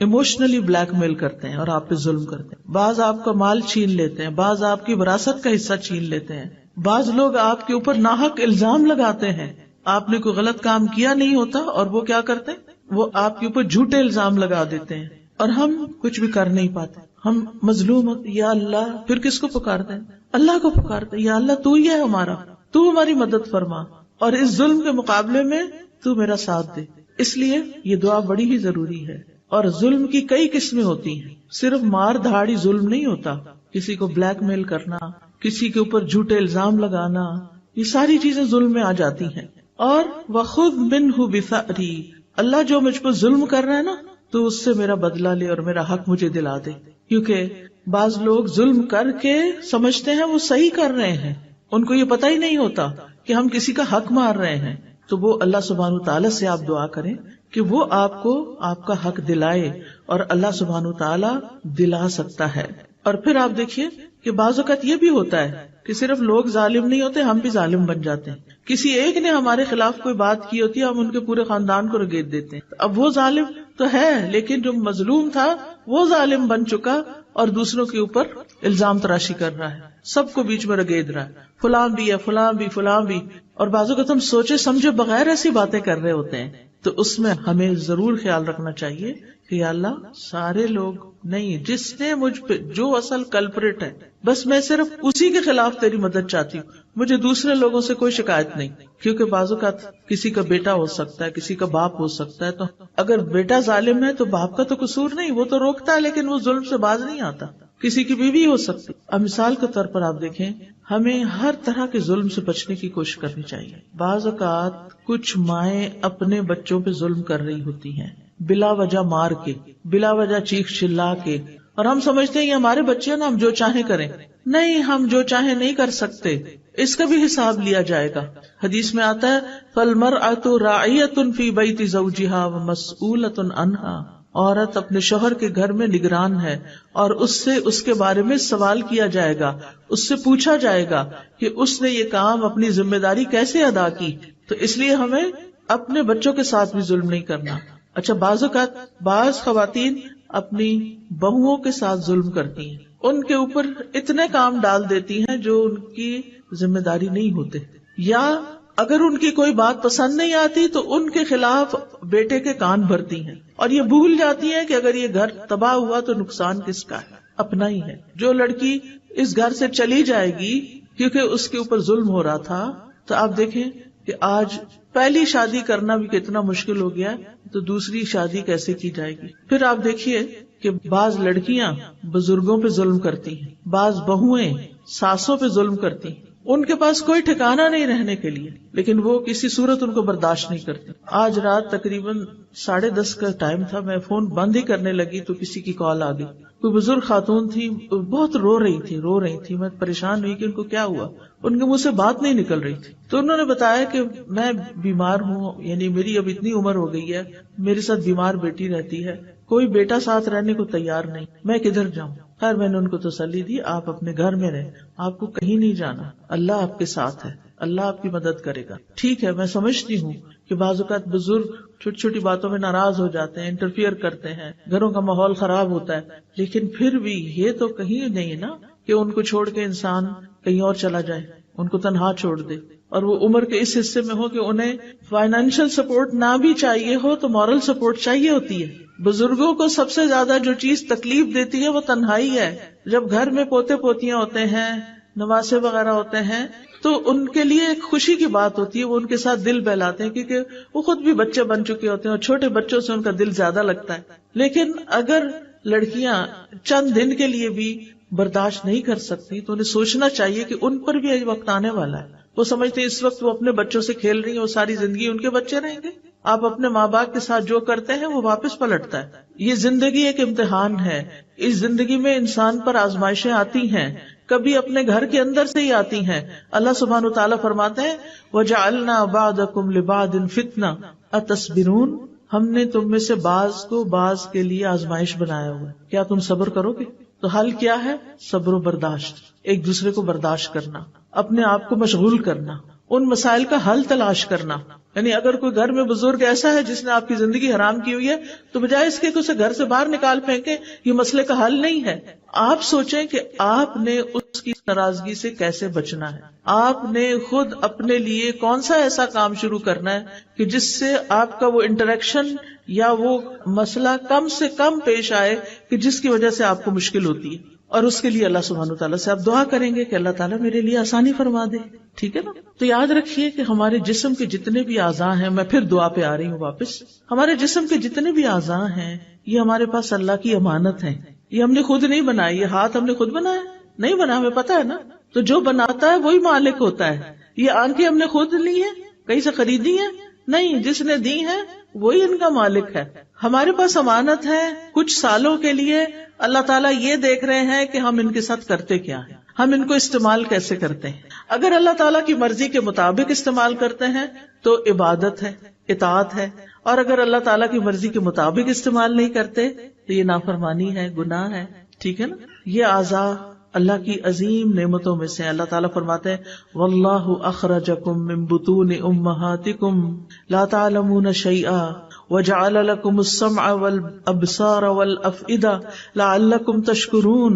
ایموشنلی بلیک میل کرتے ہیں اور آپ پہ ظلم کرتے ہیں، بعض آپ کا مال چھین لیتے ہیں، بعض آپ کی وراثت کا حصہ چھین لیتے ہیں، بعض لوگ آپ کے اوپر ناحق الزام لگاتے ہیں، آپ نے کوئی غلط کام کیا نہیں ہوتا اور وہ کیا کرتے ہیں، وہ آپ کے اوپر جھوٹے الزام لگا دیتے ہیں اور ہم کچھ بھی کر نہیں پاتے، ہم مظلوم ہوتے، یا اللہ پھر کس کو پکارتے ہیں؟ اللہ کو پکارتے ہیں، یا اللہ تو ہی ہے ہمارا، تو ہماری مدد فرما اور اس ظلم کے مقابلے میں تو میرا ساتھ دے۔ اس لیے یہ دعا بڑی ہی ضروری ہے۔ اور ظلم کی کئی قسمیں ہوتی ہیں، صرف مار دھاڑی ظلم نہیں ہوتا، کسی کو بلیک میل کرنا، کسی کے اوپر جھوٹے الزام لگانا، یہ ساری چیزیں ظلم میں آ جاتی ہیں۔ اور وَخُذْ مِنْهُ بِثَأْرِي، اللہ جو مجھ پر ظلم کر رہا ہے نا تو اس سے میرا بدلہ لے اور میرا حق مجھے دلا دے، کیونکہ بعض لوگ ظلم کر کے سمجھتے ہیں وہ صحیح کر رہے ہیں، ان کو یہ پتہ ہی نہیں ہوتا کہ ہم کسی کا حق مار رہے ہیں۔ تو وہ اللہ سبحانہ وتعالیٰ سے آپ دعا کریں کہ وہ آپ کو آپ کا حق دلائے، اور اللہ سبحانہ وتعالیٰ دلا سکتا ہے۔ اور پھر آپ دیکھیے کہ بعض اوقات یہ بھی ہوتا ہے کہ صرف لوگ ظالم نہیں ہوتے، ہم بھی ظالم بن جاتے ہیں۔ کسی ایک نے ہمارے خلاف کوئی بات کی ہوتی ہے، ہم ان کے پورے خاندان کو رگیٹ دیتے ہیں۔ اب وہ ظالم تو ہے، لیکن جو مظلوم تھا وہ ظالم بن چکا اور دوسروں کے اوپر الزام تراشی کر رہا ہے، سب کو بیچ میں رگید رہا ہے، فلاں بھی ہے، فلاں بھی، فلاں بھی۔ اور بعض اوقات ہم سوچے سمجھے بغیر ایسی باتیں کر رہے ہوتے ہیں، تو اس میں ہمیں ضرور خیال رکھنا چاہیے کہ یا اللہ سارے لوگ نہیں، جس نے مجھ پہ جو اصل کلپریٹ ہے بس میں صرف اسی کے خلاف تیری مدد چاہتی ہوں، مجھے دوسرے لوگوں سے کوئی شکایت نہیں۔ کیونکہ بعض اوقات کسی کا بیٹا ہو سکتا ہے، کسی کا باپ ہو سکتا ہے، تو اگر بیٹا ظالم ہے تو باپ کا تو قصور نہیں، وہ تو روکتا ہے لیکن وہ ظلم سے باز نہیں آتا۔ کسی کی بیوی ہو سکتی۔ اب مثال کے طور پر آپ دیکھیں، ہمیں ہر طرح کے ظلم سے بچنے کی کوشش کرنی چاہیے۔ بعض اوقات کچھ مائیں اپنے بچوں پہ ظلم کر رہی ہوتی ہیں، بلا وجہ مار کے، بلا وجہ چیخ چلا کے، اور ہم سمجھتے ہیں یہ ہمارے بچے ہیں نا، ہم جو چاہیں کریں۔ نہیں، ہم جو چاہیں نہیں کر سکتے، اس کا بھی حساب لیا جائے گا۔ حدیث میں آتا ہے فَالْمَرْأَةُ رَاعِيَةٌ فِي بَيْتِ زَوْجِهَا وَمَسْئُولَةٌ عَنْهَا، عورت اپنے شوہر کے گھر میں نگران ہے اور اس سے اس کے بارے میں سوال کیا جائے گا، اس سے پوچھا جائے گا کہ اس نے یہ کام اپنی ذمہ داری کیسے ادا کی۔ تو اس لیے ہمیں اپنے بچوں کے ساتھ بھی ظلم نہیں کرنا۔ اچھا، بعض اوقات بعض خواتین اپنی بہوؤں کے ساتھ ظلم کرتی ہیں، ان کے اوپر اتنے کام ڈال دیتی ہیں جو ان کی ذمہ داری نہیں ہوتے، یا اگر ان کی کوئی بات پسند نہیں آتی تو ان کے خلاف بیٹے کے کان بھرتی ہیں، اور یہ بھول جاتی ہیں کہ اگر یہ گھر تباہ ہوا تو نقصان کس کا ہے؟ اپنا ہی ہے۔ جو لڑکی اس گھر سے چلی جائے گی کیونکہ اس کے اوپر ظلم ہو رہا تھا، تو آپ دیکھیں کہ آج پہلی شادی کرنا بھی کتنا مشکل ہو گیا ہے، تو دوسری شادی کیسے کی جائے گی؟ پھر آپ دیکھیے کہ بعض لڑکیاں بزرگوں پہ ظلم کرتی ہیں، بعض بہویں ساسوں پہ ظلم کرتی ہیں، ان کے پاس کوئی ٹھکانہ نہیں رہنے کے لیے، لیکن وہ کسی صورت ان کو برداشت نہیں کرتی۔ آج رات تقریباً 10:30 کا ٹائم تھا، میں فون بند ہی کرنے لگی تو کسی کی کال آ گئی، کوئی بزرگ خاتون تھی، بہت رو رہی تھی، میں پریشان ہوئی کہ ان کو کیا ہوا۔ ان کے منہ سے بات نہیں نکل رہی تھی. تو انہوں نے بتایا کہ میں بیمار ہوں، یعنی میری اب اتنی عمر ہو گئی ہے، میرے ساتھ بیمار بیٹی رہتی ہے، کوئی بیٹا ساتھ رہنے کو تیار نہیں، میں کدھر جاؤں. خیر میں نے ان کو تسلی دی، آپ اپنے گھر میں رہیں، آپ کو کہیں نہیں جانا، اللہ آپ کے ساتھ ہے، اللہ آپ کی مدد کرے گا. ٹھیک ہے، میں سمجھتی ہوں کہ بعض اوقات بزرگ چھوٹی چھوٹی باتوں میں ناراض ہو جاتے ہیں، انٹرفیئر کرتے ہیں، گھروں کا ماحول خراب ہوتا ہے، لیکن پھر بھی یہ تو کہیں نہیں نا کہ ان کو چھوڑ کے انسان کہیں اور چلا جائے، ان کو تنہا چھوڑ دے، اور وہ عمر کے اس حصے میں ہو کہ انہیں فائنینشیل سپورٹ نہ بھی چاہیے ہو تو مورل سپورٹ چاہیے ہوتی ہے. بزرگوں کو سب سے زیادہ جو چیز تکلیف دیتی ہے وہ تنہائی ہے. جب گھر میں پوتے پوتیاں ہوتے ہیں، نواسے وغیرہ ہوتے ہیں، تو ان کے لیے ایک خوشی کی بات ہوتی ہے، وہ ان کے ساتھ دل بہلاتے ہیں کیونکہ وہ خود بھی بچے بن چکے ہوتے ہیں اور چھوٹے بچوں سے ان کا دل زیادہ لگتا ہے. لیکن اگر لڑکیاں چند دن کے لیے بھی برداشت نہیں کر سکتی تو انہیں سوچنا چاہیے کہ ان پر بھی وقت آنے والا ہے. وہ سمجھتے ہیں اس وقت وہ اپنے بچوں سے کھیل رہی ہیں، وہ ساری زندگی ان کے بچے رہیں گے. آپ اپنے ماں باپ کے ساتھ جو کرتے ہیں وہ واپس پلٹتا ہے. یہ زندگی ایک امتحان ہے، اس زندگی میں انسان پر آزمائشیں آتی ہیں، کبھی اپنے گھر کے اندر سے ہی آتی ہیں. اللہ سبحانہ وتعالیٰ فرماتے ہیں وَجَعَلْنَا بَعْضَكُمْ لِبَعْضٍ فِتْنَةً أَتَصْبِرُونَ، ہم نے تم میں سے بعض کو بعض کے لیے آزمائش بنایا ہوا ہے، کیا تم صبر کرو گے؟ تو حل کیا ہے؟ صبر و برداشت، ایک دوسرے کو برداشت کرنا، اپنے آپ کو مشغول کرنا، ان مسائل کا حل تلاش کرنا. یعنی اگر کوئی گھر میں بزرگ ایسا ہے جس نے آپ کی زندگی حرام کی ہوئی ہے تو بجائے اس کے کہ اسے گھر سے باہر نکال پھینکیں، یہ مسئلے کا حل نہیں ہے. آپ سوچیں کہ آپ نے اس کی ناراضگی سے کیسے بچنا ہے، آپ نے خود اپنے لیے کون سا ایسا کام شروع کرنا ہے کہ جس سے آپ کا وہ انٹریکشن یا وہ مسئلہ کم سے کم پیش آئے کہ جس کی وجہ سے آپ کو مشکل ہوتی ہے. اور اس کے لیے اللہ سبحانہ وتعالیٰ سے آپ دعا کریں گے کہ اللہ تعالیٰ میرے لیے آسانی فرما دے. ٹھیک ہے نا؟ تو یاد رکھیے کہ ہمارے جسم کے جتنے بھی اعضاء ہیں، میں پھر دعا پہ آ رہی ہوں واپس، ہمارے جسم کے جتنے بھی اعضاء ہیں یہ ہمارے پاس اللہ کی امانت ہے. یہ ہم نے خود نہیں بنائی، یہ ہاتھ ہم نے خود بنایا نہیں، بنا ہمیں پتا ہے نا. تو جو بناتا ہے وہی مالک ہوتا ہے. یہ آنکھیں ہم نے خود لی ہیں، کہیں سے خریدی ہیں نہیں، جس نے دی ہیں وہی ان کا مالک ہے. ہمارے پاس امانت ہے کچھ سالوں کے لیے. اللہ تعالیٰ یہ دیکھ رہے ہیں کہ ہم ان کے ساتھ کرتے کیا ہیں، ہم ان کو استعمال کیسے کرتے ہیں. اگر اللہ تعالیٰ کی مرضی کے مطابق استعمال کرتے ہیں تو عبادت ہے، اطاعت ہے، اور اگر اللہ تعالیٰ کی مرضی کے مطابق استعمال نہیں کرتے تو یہ نافرمانی ہے، گناہ ہے. ٹھیک ہے نا؟ یہ اعضاء اللہ کی عظیم نعمتوں میں سے. اللہ تعالیٰ فرماتے ہیں وَاللَّهُ أَخْرَجَكُم مِّن بُطُونِ أُمَّهَاتِكُمْ لَا تَعْلَمُونَ شَيْئًا وَجَعَلَ لَكُمُ السَّمْعَ وَالْأَبْصَارَ وَالْأَفْئِدَةَ لَعَلَّكُمْ تَشْكُرُونَ،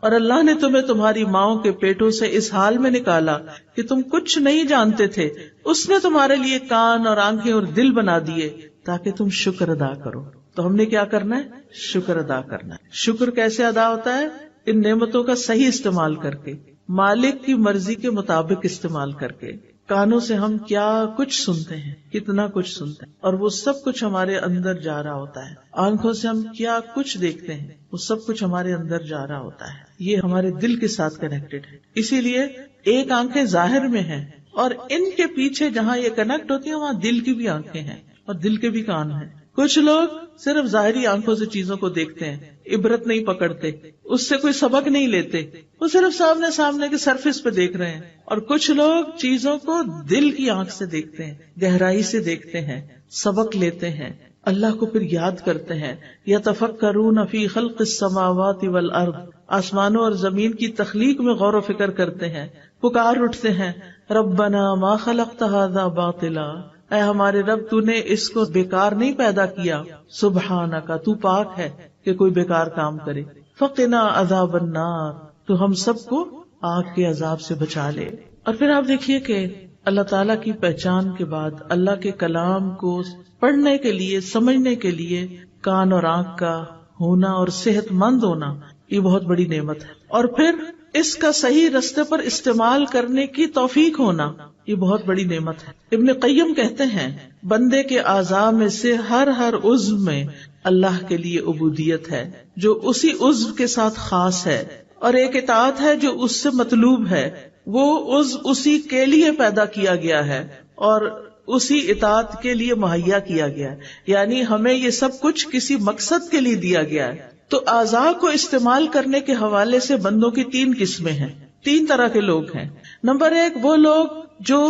اور اللہ نے تمہیں تمہاری ماؤں کے پیٹوں سے اس حال میں نکالا کہ تم کچھ نہیں جانتے تھے. اس نے تمہارے لیے کان اور آنکھیں اور دل بنا دیے تاکہ تم شکر ادا کرو. تو ہم نے کیا کرنا ہے؟ شکر ادا کرنا ہے. شکر کیسے ادا ہوتا ہے؟ ان نعمتوں کا صحیح استعمال کر کے، مالک کی مرضی کے مطابق استعمال کر کے. کانوں سے ہم کیا کچھ سنتے ہیں، کتنا کچھ سنتے ہیں، اور وہ سب کچھ ہمارے اندر جا رہا ہوتا ہے. آنکھوں سے ہم کیا کچھ دیکھتے ہیں، وہ سب کچھ ہمارے اندر جا رہا ہوتا ہے. یہ ہمارے دل کے ساتھ کنیکٹڈ ہے. اسی لیے ایک آنکھیں ظاہر میں ہیں اور ان کے پیچھے جہاں یہ کنیکٹ ہوتی ہیں وہاں دل کی بھی آنکھیں ہیں اور دل کے بھی کان ہیں. کچھ لوگ صرف ظاہری آنکھوں سے چیزوں کو دیکھتے ہیں، عبرت نہیں پکڑتے، اس سے کوئی سبق نہیں لیتے، وہ صرف سامنے کے سرفیس پہ دیکھ رہے ہیں. اور کچھ لوگ چیزوں کو دل کی آنکھ سے دیکھتے ہیں، گہرائی سے دیکھتے ہیں، سبق لیتے ہیں، اللہ کو پھر یاد کرتے ہیں. یتفکرون فی خلق السماوات والارض، آسمانوں اور زمین کی تخلیق میں غور و فکر کرتے ہیں، پکار اٹھتے ہیں ربنا ما خلقت ھذا باطلا، اے ہمارے رب تو نے اس کو بیکار نہیں پیدا کیا، سبحانک تو پاک ہے کہ کوئی بیکار کام کرے، فقنا عذاب النار تو ہم سب کو آگ کے عذاب سے بچا لے. اور پھر آپ دیکھیے کہ اللہ تعالیٰ کی پہچان کے بعد اللہ کے کلام کو پڑھنے کے لیے، سمجھنے کے لیے کان اور آنکھ کا ہونا اور صحت مند ہونا یہ بہت بڑی نعمت ہے. اور پھر اس کا صحیح رستے پر استعمال کرنے کی توفیق ہونا یہ بہت بڑی نعمت ہے. ابن قیم کہتے ہیں بندے کے اعضاء میں سے ہر عضو میں اللہ کے لیے عبودیت ہے جو اسی عضو کے ساتھ خاص ہے، اور ایک اطاعت ہے جو اس سے مطلوب ہے. وہ عضو اسی کے لیے پیدا کیا گیا ہے اور اسی اطاعت کے لیے مہیا کیا گیا ہے. یعنی ہمیں یہ سب کچھ کسی مقصد کے لیے دیا گیا ہے. تو اعضاء کو استعمال کرنے کے حوالے سے بندوں کی 3 قسمیں ہیں، 3 طرح کے لوگ ہیں. نمبر 1 وہ لوگ جو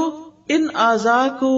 ان اعضاء کو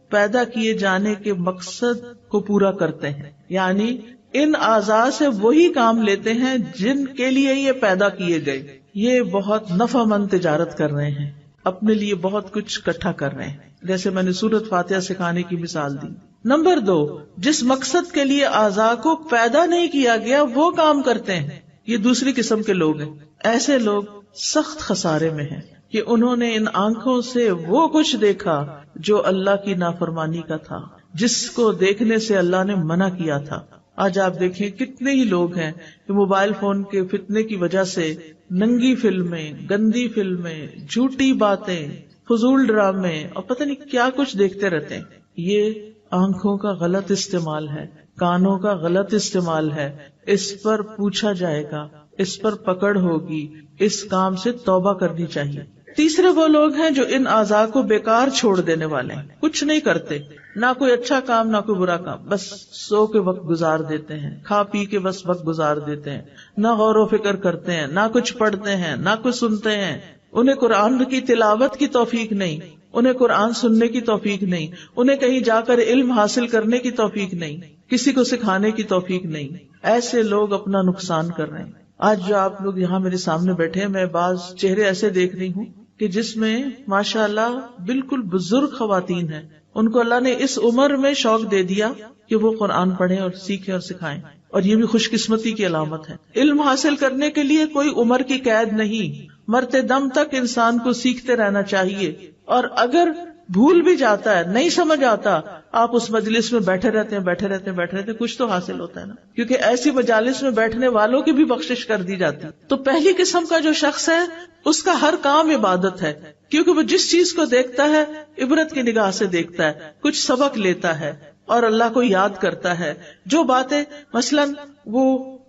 پیدا کیے جانے کے مقصد کو پورا کرتے ہیں، یعنی ان اعضاء سے وہی کام لیتے ہیں جن کے لیے یہ پیدا کیے گئے. یہ بہت نفع مند تجارت کر رہے ہیں، اپنے لیے بہت کچھ اکٹھا کر رہے ہیں، جیسے میں نے سورۃ فاتحہ سکھانے کی مثال دی. نمبر 2 جس مقصد کے لیے اعضاء کو پیدا نہیں کیا گیا وہ کام کرتے ہیں، یہ دوسری قسم کے لوگ ہیں. ایسے لوگ سخت خسارے میں ہیں کہ انہوں نے ان آنکھوں سے وہ کچھ دیکھا جو اللہ کی نافرمانی کا تھا، جس کو دیکھنے سے اللہ نے منع کیا تھا. آج آپ دیکھیں کتنے ہی لوگ ہیں کہ موبائل فون کے فتنے کی وجہ سے ننگی فلمیں، گندی فلمیں، جھوٹی باتیں، فضول ڈرامے اور پتہ نہیں کیا کچھ دیکھتے رہتے ہیں. یہ آنکھوں کا غلط استعمال ہے، کانوں کا غلط استعمال ہے. اس پر پوچھا جائے گا، اس پر پکڑ ہوگی، اس کام سے توبہ کرنی چاہیے. تیسرے وہ لوگ ہیں جو ان اعضاء کو بیکار چھوڑ دینے والے ہیں، کچھ نہیں کرتے، نہ کوئی اچھا کام نہ کوئی برا کام، بس سو کے وقت گزار دیتے ہیں، کھا پی کے بس وقت گزار دیتے ہیں، نہ غور و فکر کرتے ہیں، نہ کچھ پڑھتے ہیں، نہ کچھ سنتے ہیں. انہیں قرآن کی تلاوت کی توفیق نہیں، انہیں قرآن سننے کی توفیق نہیں، انہیں کہیں جا کر علم حاصل کرنے کی توفیق نہیں، کسی کو سکھانے کی توفیق نہیں. ایسے لوگ اپنا نقصان کر رہے ہیں. آج جو آپ لوگ یہاں میرے سامنے بیٹھے ہیں، میں بعض چہرے ایسے دیکھ رہی ہوں کہ جس میں ماشاءاللہ بالکل بزرگ خواتین ہیں، ان کو اللہ نے اس عمر میں شوق دے دیا کہ وہ قرآن پڑھیں اور سیکھیں اور سکھائیں، اور یہ بھی خوش قسمتی کی علامت ہے. علم حاصل کرنے کے لیے کوئی عمر کی قید نہیں، مرتے دم تک انسان کو سیکھتے رہنا چاہیے. اور اگر بھول بھی جاتا ہے، نہیں سمجھ آتا، آپ اس مجلس میں بیٹھے رہتے ہیں، کچھ تو حاصل ہوتا ہے نا، کیونکہ ایسی مجالس میں بیٹھنے والوں کی بھی بخشش کر دی جاتی. تو پہلی قسم کا جو شخص ہے اس کا ہر کام عبادت ہے، کیونکہ وہ جس چیز کو دیکھتا ہے عبرت کی نگاہ سے دیکھتا ہے، کچھ سبق لیتا ہے اور اللہ کو یاد کرتا ہے. جو باتیں مثلاً وہ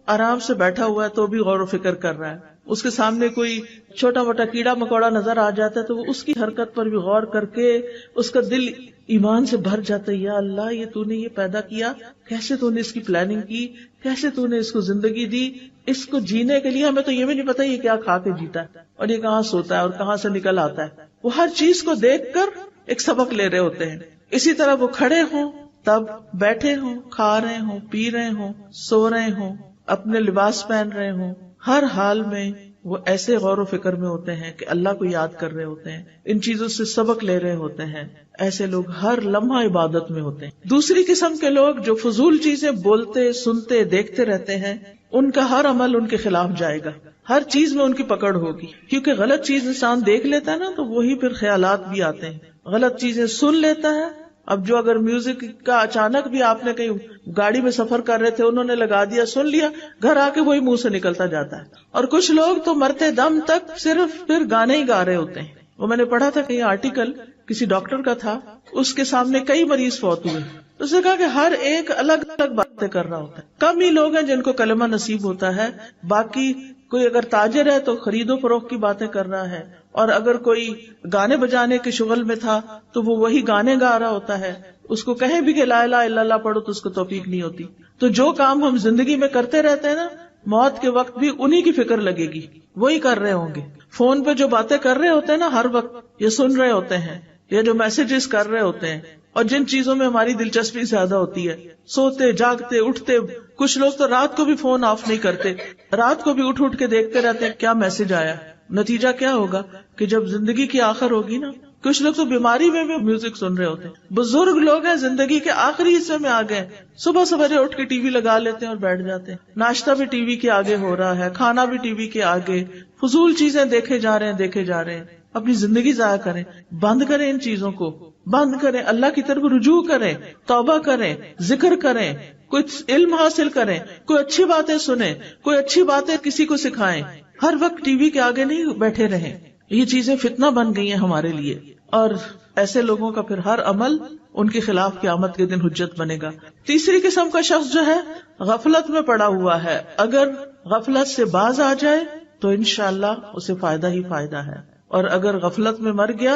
آرام سے بیٹھا ہوا ہے تو بھی غور و فکر کر رہا ہے، اس کے سامنے کوئی چھوٹا موٹا کیڑا مکوڑا نظر آ جاتا ہے تو وہ اس کی حرکت پر بھی غور کر کے اس کا دل ایمان سے بھر جاتا ہے. یا اللہ، یہ تو نے یہ پیدا کیا، کیسے تو نے اس کی پلاننگ کی، کیسے تو نے اس کو زندگی دی، اس کو جینے کے لیے ہمیں تو یہ بھی نہیں پتا یہ کیا کھا کے جیتا ہے اور یہ کہاں سوتا ہے اور کہاں سے نکل آتا ہے. وہ ہر چیز کو دیکھ کر ایک سبق لے رہے ہوتے ہیں. اسی طرح وہ کھڑے ہوں تب، بیٹھے ہوں، کھا رہے ہوں، پی رہے ہوں، سو رہے ہوں، اپنے لباس پہن رہے ہوں، ہر حال میں وہ ایسے غور و فکر میں ہوتے ہیں کہ اللہ کو یاد کر رہے ہوتے ہیں، ان چیزوں سے سبق لے رہے ہوتے ہیں. ایسے لوگ ہر لمحہ عبادت میں ہوتے ہیں. دوسری قسم کے لوگ جو فضول چیزیں بولتے، سنتے، دیکھتے رہتے ہیں، ان کا ہر عمل ان کے خلاف جائے گا، ہر چیز میں ان کی پکڑ ہوگی. کیونکہ غلط چیز انسان دیکھ لیتا ہے نا تو وہی پھر خیالات بھی آتے ہیں. غلط چیزیں سن لیتا ہے. اب جو اگر میوزک کا اچانک بھی آپ نے کہیں گاڑی میں سفر کر رہے تھے انہوں نے لگا دیا، سن لیا، گھر آ کے وہی منہ سے نکلتا جاتا ہے. اور کچھ لوگ تو مرتے دم تک صرف پھر گانے ہی گا رہے ہوتے ہیں. وہ میں نے پڑھا تھا کہیں آرٹیکل کسی ڈاکٹر کا تھا، اس کے سامنے کئی مریض فوت ہوئے، اس نے کہا کہ ہر ایک الگ الگ باتیں کر رہا ہوتا ہے. کم ہی لوگ ہیں جن کو کلمہ نصیب ہوتا ہے، باقی کوئی اگر تاجر ہے تو خرید و فروخت کی باتیں کر رہا ہے، اور اگر کوئی گانے بجانے کے شغل میں تھا تو وہ وہی گانے گا رہا ہوتا ہے. اس کو کہیں بھی کہ لا الہ الا اللہ پڑھو تو اس کو توفیق نہیں ہوتی. تو جو کام ہم زندگی میں کرتے رہتے ہیں نا، موت کے وقت بھی انہی کی فکر لگے گی، وہی کر رہے ہوں گے. فون پہ جو باتیں کر رہے ہوتے ہیں نا ہر وقت، یہ سن رہے ہوتے ہیں، یہ جو میسجز کر رہے ہوتے ہیں، اور جن چیزوں میں ہماری دلچسپی زیادہ ہوتی ہے، سوتے جاگتے اٹھتے، کچھ لوگ تو رات کو بھی فون آف نہیں کرتے، رات کو بھی اٹھ کے دیکھتے رہتے ہیں کیا میسج آیا. نتیجہ کیا ہوگا کہ جب زندگی کی آخر ہوگی نا، کچھ لوگ تو بیماری میں بھی میوزک سن رہے ہوتے ہیں. بزرگ لوگ ہیں زندگی کے آخری حصے میں آ گئے، صبح سویرے اٹھ کے ٹی وی لگا لیتے ہیں اور بیٹھ جاتے ہیں. ناشتہ بھی ٹی وی کے آگے ہو رہا ہے، کھانا بھی ٹی وی کے آگے، فضول چیزیں دیکھے جا رہے ہیں. اپنی زندگی ضائع کریں، بند کریں، ان چیزوں کو بند کریں، اللہ کی طرف رجوع کریں، توبہ کریں، ذکر کریں، کچھ علم حاصل کریں، کوئی اچھی باتیں سنیں، کوئی اچھی باتیں کسی کو سکھائیں. ہر وقت ٹی وی کے آگے نہیں بیٹھے رہیں. یہ چیزیں فتنہ بن گئی ہیں ہمارے لیے، اور ایسے لوگوں کا پھر ہر عمل ان کے خلاف قیامت کے دن حجت بنے گا. تیسری قسم کا شخص جو ہے غفلت میں پڑا ہوا ہے، اگر غفلت سے باز آ جائے تو انشاءاللہ اسے فائدہ ہی فائدہ ہے، اور اگر غفلت میں مر گیا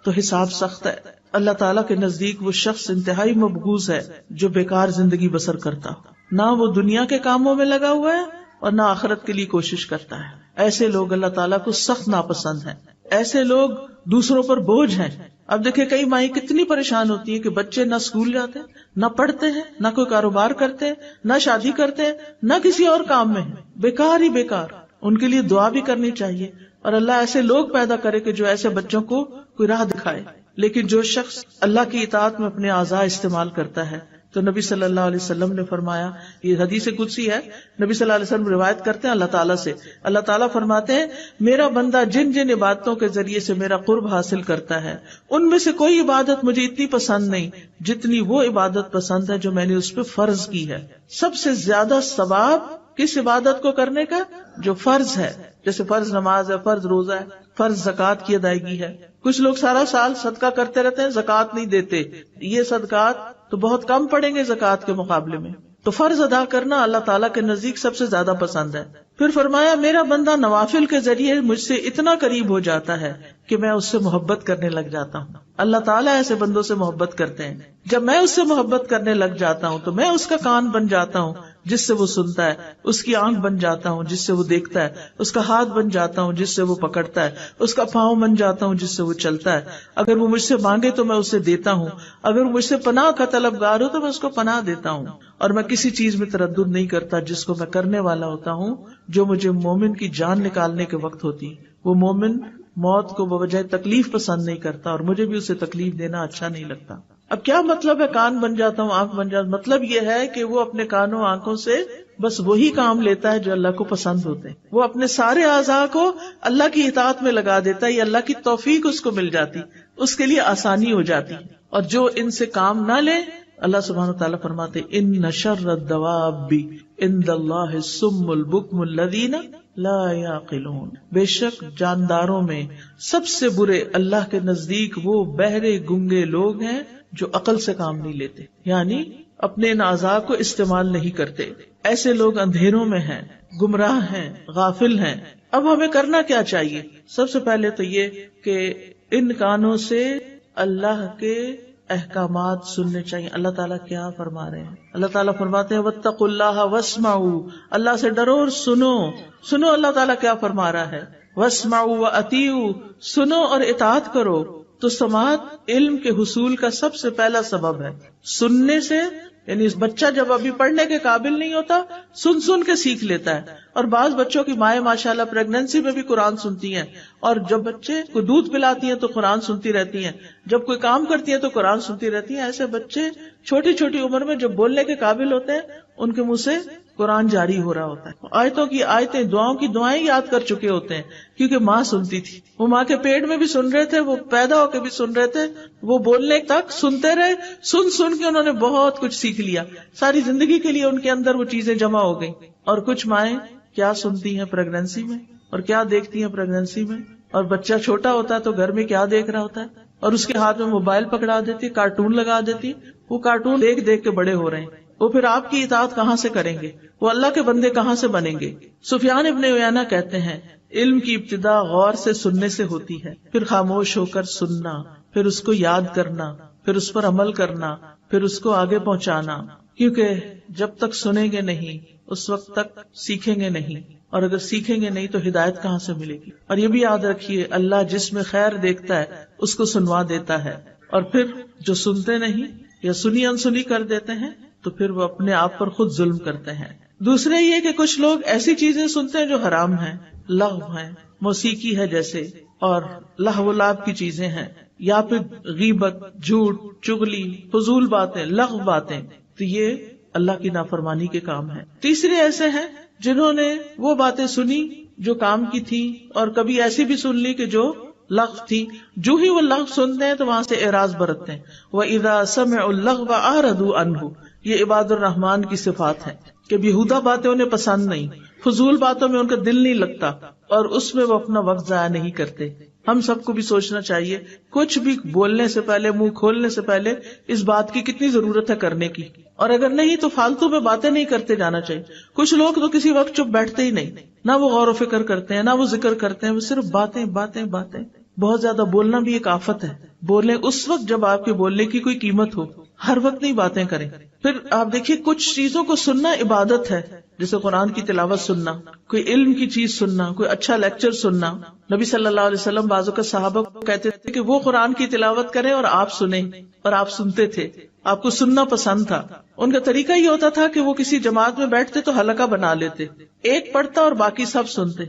تو حساب سخت ہے. اللہ تعالیٰ کے نزدیک وہ شخص انتہائی مبغوض ہے جو بیکار زندگی بسر کرتا، نہ وہ دنیا کے کاموں میں لگا ہوا ہے اور نہ آخرت کے لیے کوشش کرتا ہے. ایسے لوگ اللہ تعالیٰ کو سخت ناپسند ہیں. ایسے لوگ دوسروں پر بوجھ ہیں. اب دیکھیں کئی مائیں کتنی پریشان ہوتی ہیں کہ بچے نہ اسکول جاتے، نہ پڑھتے ہیں، نہ کوئی کاروبار کرتے ہیں، نہ شادی کرتے ہیں، نہ کسی اور کام میں ہیں، بیکار ہی بیکار. ان کے لیے دعا بھی کرنی چاہیے اور اللہ ایسے لوگ پیدا کرے کہ جو ایسے بچوں کو کوئی راہ دکھائے. لیکن جو شخص اللہ کی اطاعت میں اپنے اعضاء استعمال کرتا ہے تو نبی صلی اللہ علیہ وسلم نے فرمایا، یہ حدیث قدسی ہے، نبی صلی اللہ علیہ وسلم روایت کرتے ہیں اللہ تعالیٰ سے، اللہ تعالیٰ فرماتے ہیں میرا بندہ جن جن عبادتوں کے ذریعے سے میرا قرب حاصل کرتا ہے ان میں سے کوئی عبادت مجھے اتنی پسند نہیں جتنی وہ عبادت پسند ہے جو میں نے اس پہ فرض کی ہے. سب سے زیادہ ثواب کس عبادت کو کرنے کا؟ جو فرض ہے، جیسے فرض نماز ہے، فرض روزہ ہے، فرض زکوٰۃ کی ادائیگی ہے. کچھ لوگ سارا سال صدقہ کرتے رہتے ہیں، زکوٰۃ نہیں دیتے. یہ صدقات تو بہت کم پڑیں گے زکوٰۃ کے مقابلے میں. تو فرض ادا کرنا اللہ تعالیٰ کے نزدیک سب سے زیادہ پسند ہے. پھر فرمایا میرا بندہ نوافل کے ذریعے مجھ سے اتنا قریب ہو جاتا ہے کہ میں اس سے محبت کرنے لگ جاتا ہوں. اللہ تعالیٰ ایسے بندوں سے محبت کرتے ہیں. جب میں اس سے محبت کرنے لگ جاتا ہوں تو میں اس کا کان بن جاتا ہوں جس سے وہ سنتا ہے، اس کی آنکھ بن جاتا ہوں جس سے وہ دیکھتا ہے، اس کا ہاتھ بن جاتا ہوں جس سے وہ پکڑتا ہے، اس کا پاؤں بن جاتا ہوں جس سے وہ چلتا ہے. اگر وہ مجھ سے مانگے تو میں اسے دیتا ہوں، اگر وہ مجھ سے پناہ کا طلبگار ہو تو میں اس کو پناہ دیتا ہوں. اور میں کسی چیز میں تردد نہیں کرتا جس کو میں کرنے والا ہوتا ہوں جو مجھے مومن کی جان نکالنے کے وقت ہوتی. وہ مومن موت کو بوجہ تکلیف پسند نہیں کرتا اور مجھے بھی اسے تکلیف دینا اچھا نہیں لگتا. اب کیا مطلب ہے کان بن جاتا ہوں، آنکھ بن جاتا ہوں؟ مطلب یہ ہے کہ وہ اپنے کانوں آنکھوں سے بس وہی کام لیتا ہے جو اللہ کو پسند ہوتے ہیں. وہ اپنے سارے اعضاء کو اللہ کی اطاعت میں لگا دیتا ہے، یہ اللہ کی توفیق اس کو مل جاتی، اس کے لیے آسانی ہو جاتی. اور جو ان سے کام نہ لے، اللہ سبحانہ وتعالیٰ فرماتے ان شر الدواب عند اللہ الصم البکم الذین لا یعقلون، بے شک جانداروں میں سب سے برے اللہ کے نزدیک وہ بہرے گنگے لوگ ہیں جو عقل سے کام نہیں لیتے، یعنی اپنے ان اعضاء کو استعمال نہیں کرتے. ایسے لوگ اندھیروں میں ہیں، گمراہ ہیں، غافل ہیں. اب ہمیں کرنا کیا چاہیے؟ سب سے پہلے تو یہ کہ ان کانوں سے اللہ کے احکامات سننے چاہیے. اللہ تعالیٰ کیا فرما رہے ہیں؟ اللہ تعالیٰ فرماتے ہیں واتقوا اللہ واسمعوا، اللہ سے ڈرو اور سنو اللہ تعالیٰ کیا فرما رہا ہے. واسمعوا واطیعوا، سنو اور اطاعت کرو. تو سماعت علم کے حصول کا سب سے پہلا سبب ہے. سننے سے یعنی بچہ جب ابھی پڑھنے کے قابل نہیں ہوتا سن کے سیکھ لیتا ہے. اور بعض بچوں کی مائیں ماشاءاللہ پریگنینسی میں بھی قرآن سنتی ہیں، اور جب بچے کو دودھ پلاتی ہیں تو قرآن سنتی رہتی ہیں، جب کوئی کام کرتی ہیں تو قرآن سنتی رہتی ہیں. ایسے بچے چھوٹی چھوٹی عمر میں جب بولنے کے قابل ہوتے ہیں ان کے منہ سے قرآن جاری ہو رہا ہوتا ہے. آیتوں کی آیتیں، دعاؤں کی دعائیں یاد کر چکے ہوتے ہیں کیونکہ ماں سنتی تھی. وہ ماں کے پیٹ میں بھی سن رہے تھے، وہ پیدا ہو کے بھی سن رہے تھے، وہ بولنے تک سنتے رہے. سن کے انہوں نے بہت کچھ سیکھ لیا. ساری زندگی کے لیے ان کے اندر وہ چیزیں جمع ہو گئی. اور کچھ مائیں کیا سنتی ہیں پریگنینسی میں اور کیا دیکھتی ہیں پریگنینسی میں. اور بچہ چھوٹا ہوتا ہے تو گھر میں کیا دیکھ رہا ہوتا ہے اور اس کے ہاتھ میں موبائل پکڑا دیتی، کارٹون لگا دیتی. وہ کارٹون دیکھ کے بڑے ہو رہے ہیں. وہ پھر آپ کی اطاعت کہاں سے کریں گے؟ وہ اللہ کے بندے کہاں سے بنیں گے؟ سفیان ابن عیینہ کہتے ہیں علم کی ابتدا غور سے سننے سے ہوتی ہے، پھر خاموش ہو کر سننا، پھر اس کو یاد کرنا، پھر اس پر عمل کرنا، پھر اس کو آگے پہنچانا. کیونکہ جب تک سنیں گے نہیں اس وقت تک سیکھیں گے نہیں، اور اگر سیکھیں گے نہیں تو ہدایت کہاں سے ملے گی. اور یہ بھی یاد رکھیے اللہ جس میں خیر دیکھتا ہے اس کو سنوا دیتا ہے، اور پھر جو سنتے نہیں یا سنی انسنی کر دیتے ہیں تو پھر وہ اپنے آپ پر خود ظلم کرتے ہیں. دوسرے یہ کہ کچھ لوگ ایسی چیزیں سنتے ہیں جو حرام ہیں، لغو ہیں، موسیقی ہے جیسے، اور لہو و لعب کی چیزیں ہیں، یا پھر غیبت، جھوٹ، چغلی، فضول باتیں، لغو باتیں. تو یہ اللہ کی نافرمانی کے کام ہیں. تیسرے ایسے ہیں جنہوں نے وہ باتیں سنی جو کام کی تھی، اور کبھی ایسی بھی سن لی کہ جو لغو تھی. جو ہی وہ لغو سنتے ہیں تو وہاں سے اعراض برتتے ہیں. وَإِذَا سَمِعُوا اللَّغْوَ أَعْرَضُوا عَنْهُ، یہ عباد الرحمان کی صفات ہے کہ بیہودہ باتیں انہیں پسند نہیں، فضول باتوں میں ان کا دل نہیں لگتا، اور اس میں وہ اپنا وقت ضائع نہیں کرتے. ہم سب کو بھی سوچنا چاہیے کچھ بھی بولنے سے پہلے، منہ کھولنے سے پہلے اس بات کی کتنی ضرورت ہے کرنے کی، اور اگر نہیں تو فالتو میں باتیں نہیں کرتے جانا چاہیے. کچھ لوگ تو کسی وقت چپ بیٹھتے ہی نہیں، نہ وہ غور و فکر کرتے ہیں، نہ وہ ذکر کرتے ہیں، وہ صرف باتیں باتیں باتیں. بہت زیادہ بولنا بھی ایک آفت ہے. بولیں اس وقت جب آپ کے بولنے کی کوئی قیمت ہو، ہر وقت نہیں باتیں کریں. پھر آپ دیکھیے کچھ چیزوں کو سننا عبادت ہے، جیسے قرآن کی تلاوت سننا، کوئی علم کی چیز سننا، کوئی اچھا لیکچر سننا. نبی صلی اللہ علیہ وسلم بعض اوقات صحابہ کو کہتے تھے کہ وہ قرآن کی تلاوت کریں اور آپ سنیں، اور آپ سنتے تھے، آپ کو سننا پسند تھا. ان کا طریقہ یہ ہوتا تھا کہ وہ کسی جماعت میں بیٹھتے تو حلقہ بنا لیتے، ایک پڑھتا اور باقی سب سنتے.